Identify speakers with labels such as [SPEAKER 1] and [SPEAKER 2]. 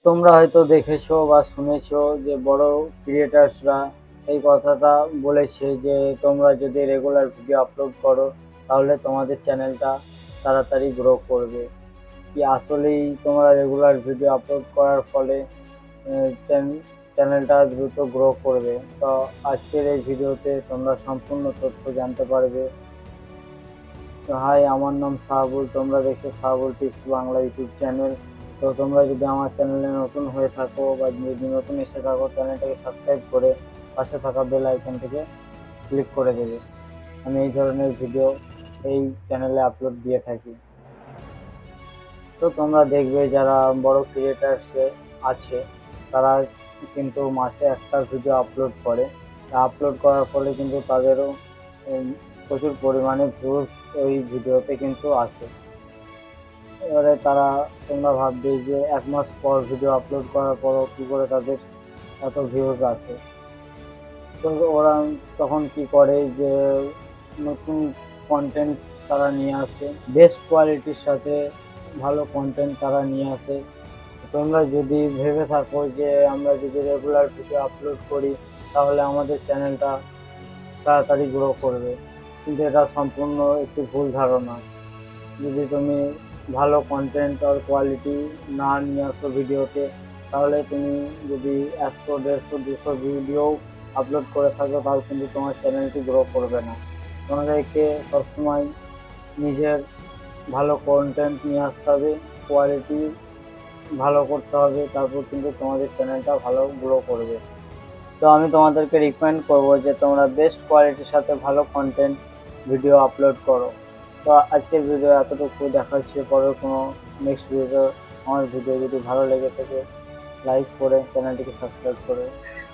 [SPEAKER 1] তোমরা হয়তো দেখেছো বা শুনেছো যে বড় ক্রিয়েটার্সরা এই কথাটা বলেছে যে তোমরা যদি রেগুলার ভিডিও আপলোড করো তাহলে তোমাদের চ্যানেলটা তাড়াতাড়ি গ্রো করবে। কি আসলেই তোমরা রেগুলার ভিডিও আপলোড করার ফলে চ্যানেলটা দ্রুত গ্রো করবে? তো আজকের এই ভিডিওতে তোমরা সম্পূর্ণ তথ্য জানতে পারবে। তো হাই, আমার নাম শাহাবুল, তোমরা দেখছো Shahabul tips Bangla YouTube channel. তো তোমরা যদি আমার চ্যানেলে নতুন হয়ে থাকো বা যদি নতুন এসে থাকো, চ্যানেলটাকে সাবস্ক্রাইব করে পাশে থাকা বেল আইকনটিকে ক্লিক করে দেবে। আমি এই ধরনের ভিডিও এই চ্যানেলে আপলোড দিয়ে থাকি। তো তোমরা দেখবে যারা বড় ক্রিয়েটার্স আছে তারা কিন্তু মাসে একটা ভিডিও আপলোড করে। আপলোড করার ফলে কিন্তু তাদেরও প্রচুর পরিমাণে ভিউজ ওই ভিডিওতে কিন্তু আসে। এবারে তোমরা ভাববে যে এক মাস পর ভিডিও আপলোড করার পরও কি করে তাদের এত ভিউজ আসে। তো ওরা তখন কি করে যে নতুন কন্টেন্ট তারা নিয়ে আসে, বেস্ট কোয়ালিটির সাথে ভালো কন্টেন্ট তারা নিয়ে আসে। তোমরা যদি ভেবে থাকো যে আমরা যদি রেগুলার ভিডিও আপলোড করি তাহলে আমাদের চ্যানেলটা তাড়াতাড়ি গ্রো করবে, কিন্তু এটা সম্পূর্ণ একটি ভুল ধারণা। যদি তুমি ভালো কন্টেন্ট আর কোয়ালিটি না নিয়ে আসো ভিডিওতে, তাহলে তুমি যদি 100, 150, 200 ভিডিও আপলোড করে থাকো তাও কিন্তু তোমার চ্যানেলটি গ্রো করবে না। তোমাদেরকে সবসময় নিজের ভালো কন্টেন্ট নিয়ে আসতে হবে, কোয়ালিটি ভালো করতে হবে, তারপর কিন্তু তোমাদের চ্যানেলটা ভালো গ্রো করবে। তো আমি তোমাদেরকে রিকমেন্ড করব যে তোমরা বেস্ট কোয়ালিটির সাথে ভালো কন্টেন্ট ভিডিও আপলোড করো। তো আজকের ভিডিও এতটুকু, দেখা হচ্ছে পরের কোনো নেক্সট ভিডিও। আমার ভিডিও যদি ভালো লেগে থাকে লাইক করে চ্যানেলটিকে সাবস্ক্রাইব করে